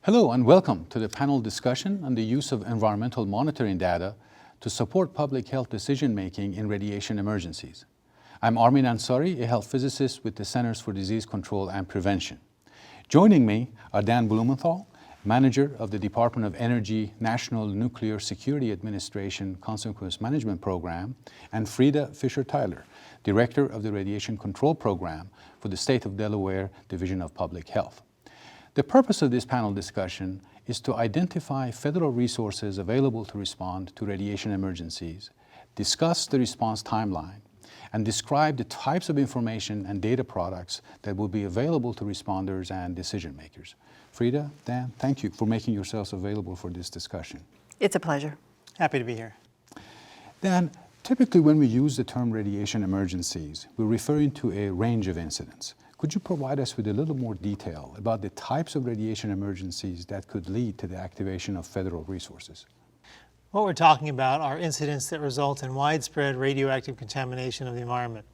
Hello and welcome to the panel discussion on the use of environmental monitoring data to support public health decision-making in radiation emergencies. I'm Armin Ansari, a health physicist with the Centers for Disease Control and Prevention. Joining me are Dan Blumenthal, Manager of the Department of Energy National Nuclear Security Administration Consequence Management Program, and Frida Fisher-Tyler, Director of the Radiation Control Program for the State of Delaware Division of Public Health. The purpose of this panel discussion is to identify federal resources available to respond to radiation emergencies, discuss the response timeline, and describe the types of information and data products that will be available to responders and decision makers. Frida, Dan, thank you for making yourselves available for this discussion. It's a pleasure. Happy to be here. Dan, typically when we use the term radiation emergencies, we're referring to a range of incidents. Could you provide us with a little more detail about the types of radiation emergencies that could lead to the activation of federal resources? What we're talking about are incidents that result in widespread radioactive contamination of the environment.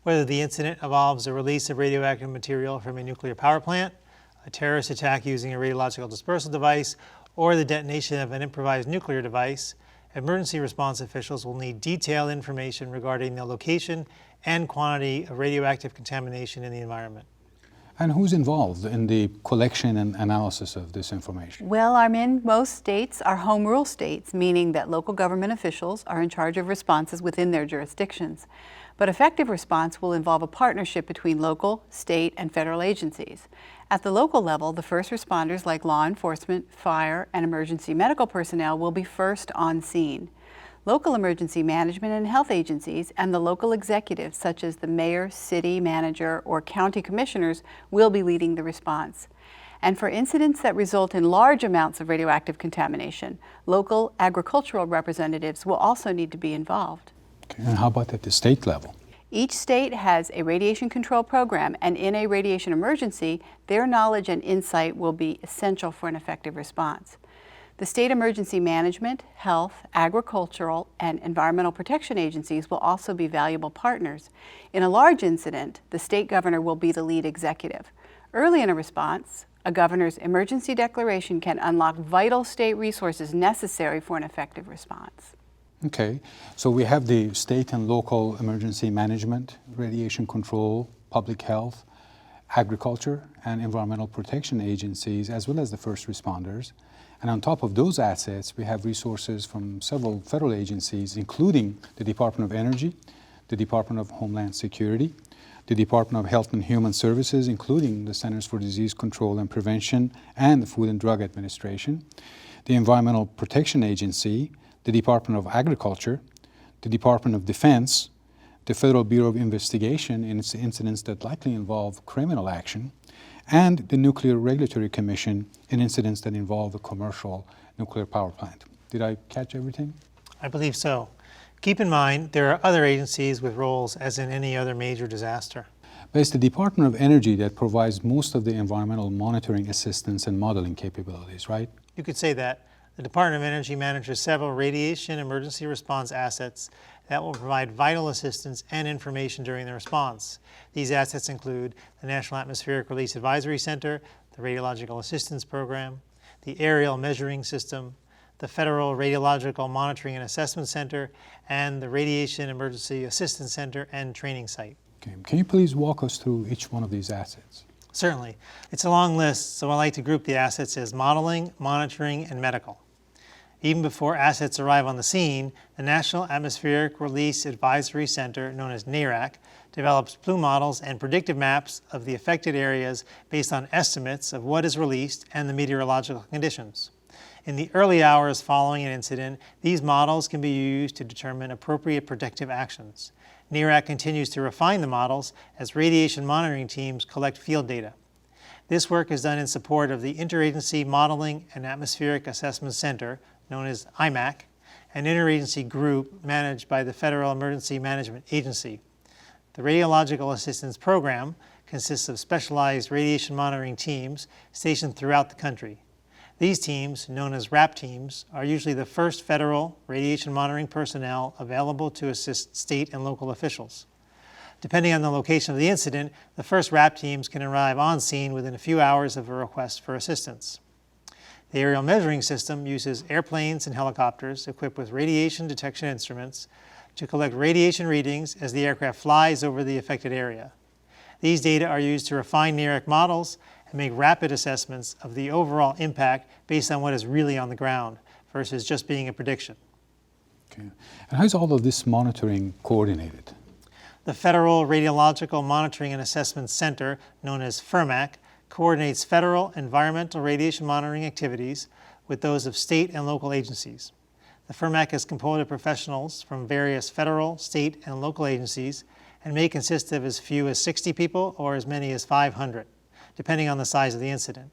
Whether the incident involves the release of radioactive material from a nuclear power plant, a terrorist attack using a radiological dispersal device, or the detonation of an improvised nuclear device, emergency response officials will need detailed information regarding the location and quantity of radioactive contamination in the environment. And who's involved in the collection and analysis of this information? Well, Armin, most states are home rule states, meaning that local government officials are in charge of responses within their jurisdictions. But effective response will involve a partnership between local, state, and federal agencies. At the local level, the first responders like law enforcement, fire, and emergency medical personnel will be first on scene. Local emergency management and health agencies and the local executives, such as the mayor, city manager, or county commissioners, will be leading the response. And for incidents that result in large amounts of radioactive contamination, local agricultural representatives will also need to be involved. Okay. And how about at the state level? Each state has a radiation control program, and in a radiation emergency, their knowledge and insight will be essential for an effective response. The state emergency management, health, agricultural, and environmental protection agencies will also be valuable partners. In a large incident, the state governor will be the lead executive. Early in a response, a governor's emergency declaration can unlock vital state resources necessary for an effective response. Okay, so we have the state and local emergency management, radiation control, public health, agriculture, and environmental protection agencies, as well as the first responders. And on top of those assets, we have resources from several federal agencies, including the Department of Energy, the Department of Homeland Security, the Department of Health and Human Services, including the Centers for Disease Control and Prevention and the Food and Drug Administration, the Environmental Protection Agency, the Department of Agriculture, the Department of Defense, the Federal Bureau of Investigation in its incidents that likely involve criminal action, and the Nuclear Regulatory Commission in incidents that involve a commercial nuclear power plant. Did I catch everything? I believe so. Keep in mind, there are other agencies with roles as in any other major disaster. But it's the Department of Energy that provides most of the environmental monitoring assistance and modeling capabilities, right? You could say that. The Department of Energy manages several radiation emergency response assets that will provide vital assistance and information during the response. These assets include the National Atmospheric Release Advisory Center, the Radiological Assistance Program, the Aerial Measuring System, the Federal Radiological Monitoring and Assessment Center, and the Radiation Emergency Assistance Center and Training Site. Okay. Can you please walk us through each one of these assets? Certainly. It's a long list, so I like to group the assets as modeling, monitoring, and medical. Even before assets arrive on the scene, the National Atmospheric Release Advisory Center, known as NARAC, develops plume models and predictive maps of the affected areas based on estimates of what is released and the meteorological conditions. In the early hours following an incident, these models can be used to determine appropriate protective actions. NARAC continues to refine the models as radiation monitoring teams collect field data. This work is done in support of the Interagency Modeling and Atmospheric Assessment Center, known as IMAC, an interagency group managed by the Federal Emergency Management Agency. The Radiological Assistance Program consists of specialized radiation monitoring teams stationed throughout the country. These teams, known as RAP teams, are usually the first federal radiation monitoring personnel available to assist state and local officials. Depending on the location of the incident, the first RAP teams can arrive on scene within a few hours of a request for assistance. The aerial measuring system uses airplanes and helicopters equipped with radiation detection instruments to collect radiation readings as the aircraft flies over the affected area. These data are used to refine NERAC models and make rapid assessments of the overall impact based on what is really on the ground versus just being a prediction. Okay. And how is all of this monitoring coordinated? The Federal Radiological Monitoring and Assessment Center, known as FERMAC, coordinates federal environmental radiation monitoring activities with those of state and local agencies. The FERMAC is composed of professionals from various federal, state, and local agencies and may consist of as few as 60 people or as many as 500, depending on the size of the incident.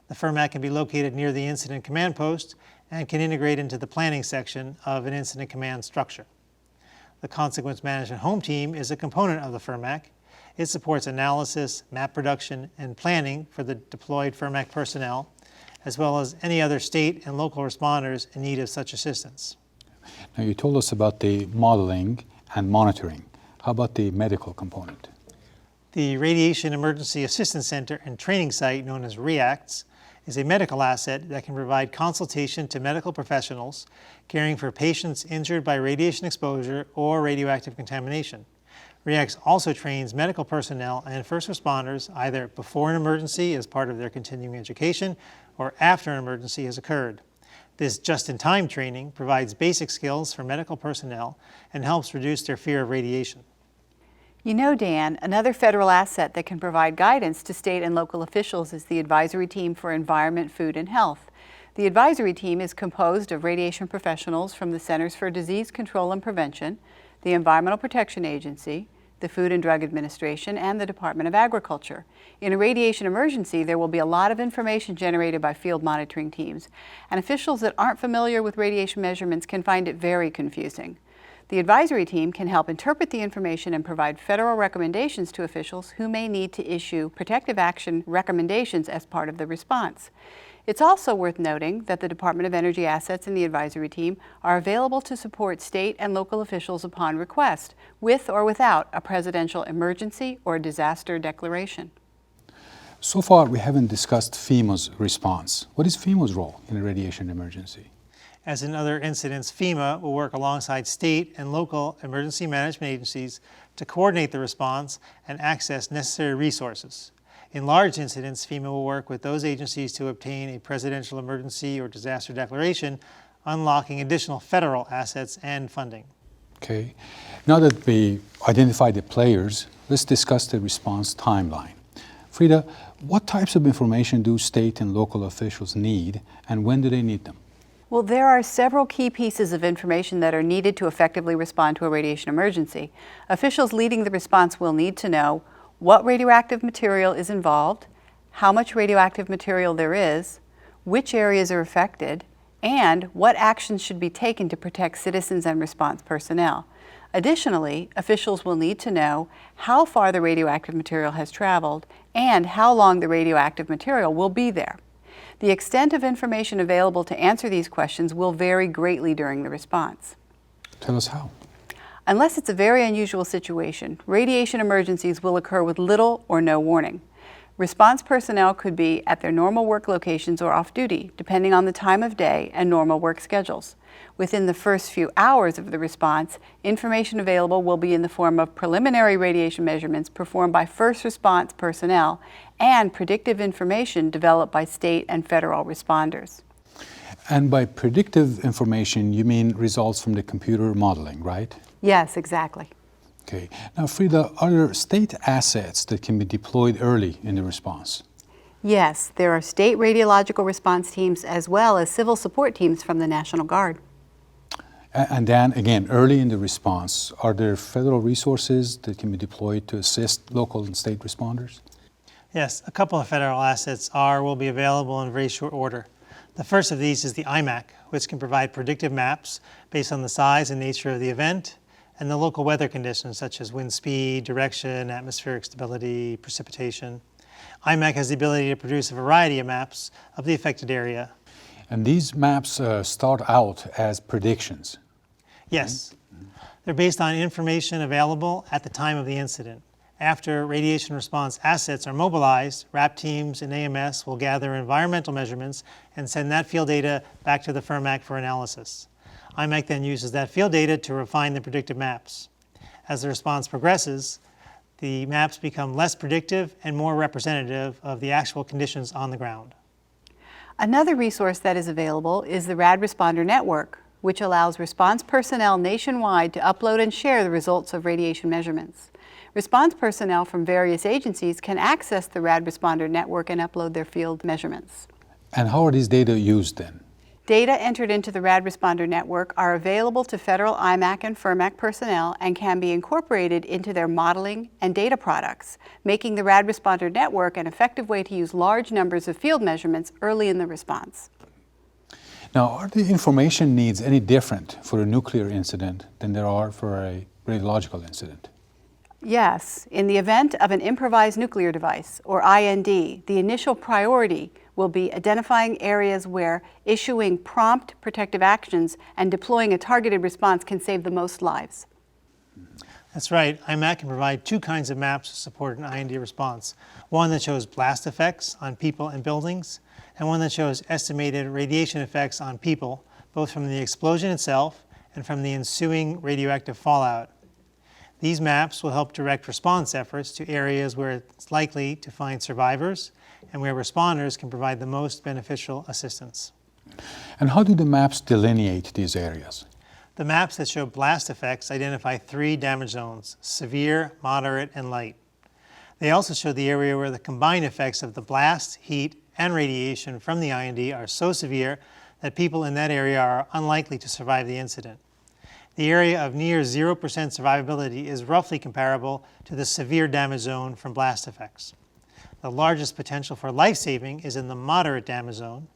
The FERMAC can be located near the incident command post and can integrate into the planning section of an incident command structure. The Consequence Management Home Team is a component of the FERMAC. It supports analysis, map production, and planning for the deployed FERMAC personnel, as well as any other state and local responders in need of such assistance. Now, you told us about the modeling and monitoring. How about the medical component? The Radiation Emergency Assistance Center and Training Site, known as REACTS, is a medical asset that can provide consultation to medical professionals caring for patients injured by radiation exposure or radioactive contamination. REACTS also trains medical personnel and first responders either before an emergency as part of their continuing education or after an emergency has occurred. This just-in-time training provides basic skills for medical personnel and helps reduce their fear of radiation. You know, Dan, another federal asset that can provide guidance to state and local officials is the Advisory Team for Environment, Food, and Health. The advisory team is composed of radiation professionals from the Centers for Disease Control and Prevention, the Environmental Protection Agency, the Food and Drug Administration, and the Department of Agriculture. In a radiation emergency, there will be a lot of information generated by field monitoring teams, and officials that aren't familiar with radiation measurements can find it very confusing. The advisory team can help interpret the information and provide federal recommendations to officials who may need to issue protective action recommendations as part of the response. It's also worth noting that the Department of Energy assets in the advisory team are available to support state and local officials upon request, with or without a presidential emergency or disaster declaration. So far, we haven't discussed FEMA's response. What is FEMA's role in a radiation emergency? As in other incidents, FEMA will work alongside state and local emergency management agencies to coordinate the response and access necessary resources. In large incidents, FEMA will work with those agencies to obtain a presidential emergency or disaster declaration, unlocking additional federal assets and funding. Okay. Now that we identified the players, let's discuss the response timeline. Frida, what types of information do state and local officials need, and when do they need them? Well, there are several key pieces of information that are needed to effectively respond to a radiation emergency. Officials leading the response will need to know what radioactive material is involved, how much radioactive material there is, which areas are affected, and what actions should be taken to protect citizens and response personnel. Additionally, officials will need to know how far the radioactive material has traveled and how long the radioactive material will be there. The extent of information available to answer these questions will vary greatly during the response. Tell us how. Unless it's a very unusual situation, radiation emergencies will occur with little or no warning. Response personnel could be at their normal work locations or off duty, depending on the time of day and normal work schedules. Within the first few hours of the response, information available will be in the form of preliminary radiation measurements performed by first response personnel and predictive information developed by state and federal responders. And by predictive information, you mean results from the computer modeling, right? Yes, exactly. Okay. Now, Frida, are there state assets that can be deployed early in the response? Yes, there are state radiological response teams as well as civil support teams from the National Guard. And then, again, early in the response, are there federal resources that can be deployed to assist local and state responders? Yes, a couple of federal assets will be available in very short order. The first of these is the IMAC, which can provide predictive maps based on the size and nature of the event and the local weather conditions such as wind speed, direction, atmospheric stability, precipitation. IMAC has the ability to produce a variety of maps of the affected area. And these maps start out as predictions. Yes. They're based on information available at the time of the incident. After radiation response assets are mobilized, RAP teams and AMS will gather environmental measurements and send that field data back to the FIRMAC for analysis. IMAC then uses that field data to refine the predictive maps. As the response progresses, the maps become less predictive and more representative of the actual conditions on the ground. Another resource that is available is the RAD Responder Network, which allows response personnel nationwide to upload and share the results of radiation measurements. Response personnel from various agencies can access the RAD Responder Network and upload their field measurements. And how are these data used then? Data entered into the RAD Responder Network are available to federal IMAC and FIRMAC personnel and can be incorporated into their modeling and data products, making the RAD Responder Network an effective way to use large numbers of field measurements early in the response. Now, are the information needs any different for a nuclear incident than there are for a radiological incident? Yes, in the event of an improvised nuclear device, or IND, the initial priority will be identifying areas where issuing prompt protective actions and deploying a targeted response can save the most lives. That's right. IMAC can provide two kinds of maps to support an IND response. One that shows blast effects on people and buildings, and one that shows estimated radiation effects on people, both from the explosion itself and from the ensuing radioactive fallout. These maps will help direct response efforts to areas where it's likely to find survivors and where responders can provide the most beneficial assistance. And how do the maps delineate these areas? The maps that show blast effects identify 3 damage zones: severe, moderate, and light. They also show the area where the combined effects of the blast, heat, and radiation from the IND are so severe that people in that area are unlikely to survive the incident. The area of near 0% survivability is roughly comparable to the severe damage zone from blast effects. The largest potential for life-saving is in the moderate damage zone,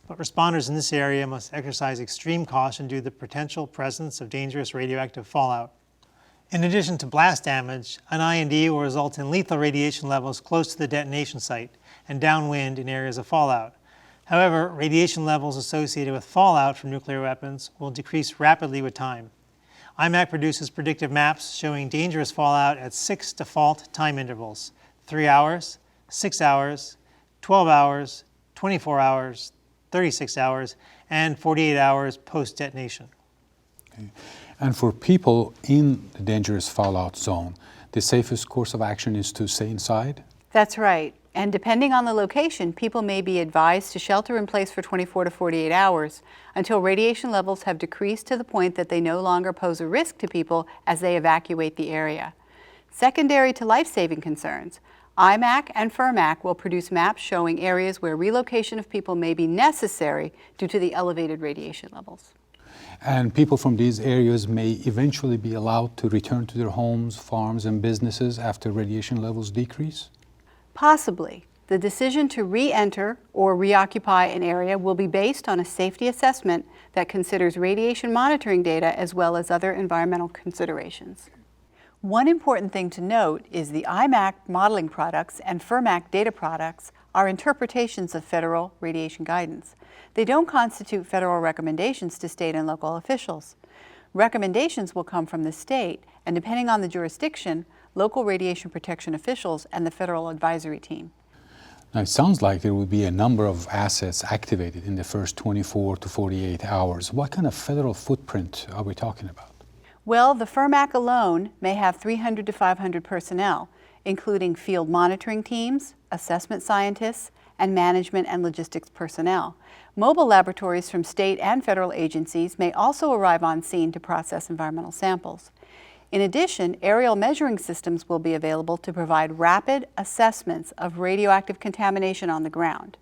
but responders in this area must exercise extreme caution due to the potential presence of dangerous radioactive fallout. In addition to blast damage, an IND will result in lethal radiation levels close to the detonation site and downwind in areas of fallout. However, radiation levels associated with fallout from nuclear weapons will decrease rapidly with time. IMAC produces predictive maps showing dangerous fallout at 6 default time intervals: 3 hours, 6 hours, 12 hours, 24 hours, 36 hours, and 48 hours post-detonation. Okay. And for people in the dangerous fallout zone, the safest course of action is to stay inside? That's right. And depending on the location, people may be advised to shelter in place for 24 to 48 hours until radiation levels have decreased to the point that they no longer pose a risk to people as they evacuate the area. Secondary to life-saving concerns, IMAC and FIRMAC will produce maps showing areas where relocation of people may be necessary due to the elevated radiation levels. And people from these areas may eventually be allowed to return to their homes, farms, and businesses after radiation levels decrease? Possibly. The decision to re-enter or reoccupy an area will be based on a safety assessment that considers radiation monitoring data as well as other environmental considerations. One important thing to note is the IMAC modeling products and FIRMAC data products are interpretations of federal radiation guidance. They don't constitute federal recommendations to state and local officials. Recommendations will come from the state, and depending on the jurisdiction, local radiation protection officials and the federal advisory team. Now, it sounds like there will be a number of assets activated in the first 24 to 48 hours. What kind of federal footprint are we talking about? Well, the FIRMAC alone may have 300 to 500 personnel, including field monitoring teams, assessment scientists, and management and logistics personnel. Mobile laboratories from state and federal agencies may also arrive on scene to process environmental samples. In addition, aerial measuring systems will be available to provide rapid assessments of radioactive contamination on the ground.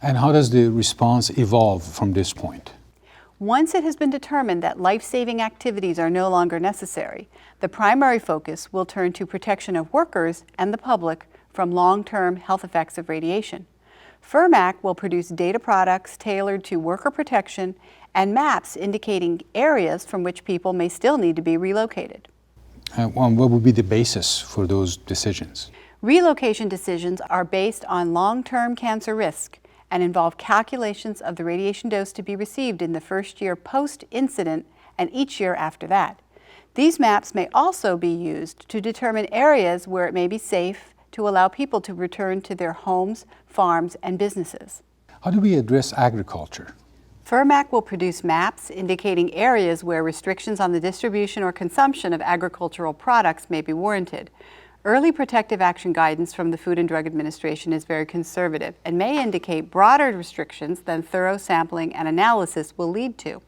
And how does the response evolve from this point? Once it has been determined that life-saving activities are no longer necessary, the primary focus will turn to protection of workers and the public from long-term health effects of radiation. FIRMAC will produce data products tailored to worker protection and maps indicating areas from which people may still need to be relocated. What would be the basis for those decisions? Relocation decisions are based on long-term cancer risk and involve calculations of the radiation dose to be received in the first year post-incident and each year after that. These maps may also be used to determine areas where it may be safe to allow people to return to their homes, farms, and businesses. How do we address agriculture? FIRMAC will produce maps indicating areas where restrictions on the distribution or consumption of agricultural products may be warranted. Early protective action guidance from the Food and Drug Administration is very conservative and may indicate broader restrictions than thorough sampling and analysis will lead to.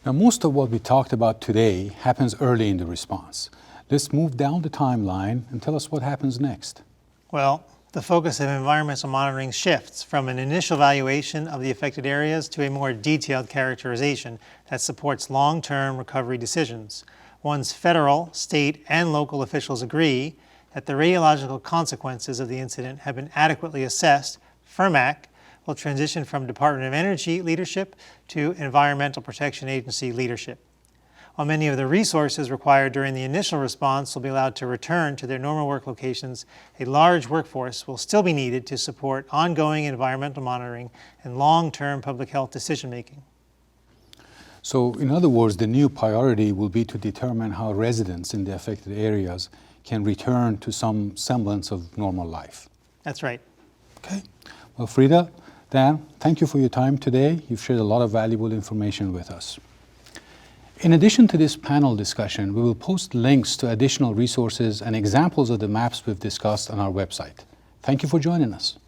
Now, most of what we talked about today happens early in the response. Let's move down the timeline and tell us what happens next. Well, the focus of environmental monitoring shifts from an initial evaluation of the affected areas to a more detailed characterization that supports long-term recovery decisions. Once federal, state, and local officials agree that the radiological consequences of the incident have been adequately assessed, FIRMAC will transition from Department of Energy leadership to Environmental Protection Agency leadership. While many of the resources required during the initial response will be allowed to return to their normal work locations, a large workforce will still be needed to support ongoing environmental monitoring and long-term public health decision-making. So, in other words, the new priority will be to determine how residents in the affected areas can return to some semblance of normal life. That's right. Okay. Well, Frida, Dan, thank you for your time today. You've shared a lot of valuable information with us. In addition to this panel discussion, we will post links to additional resources and examples of the maps we've discussed on our website. Thank you for joining us.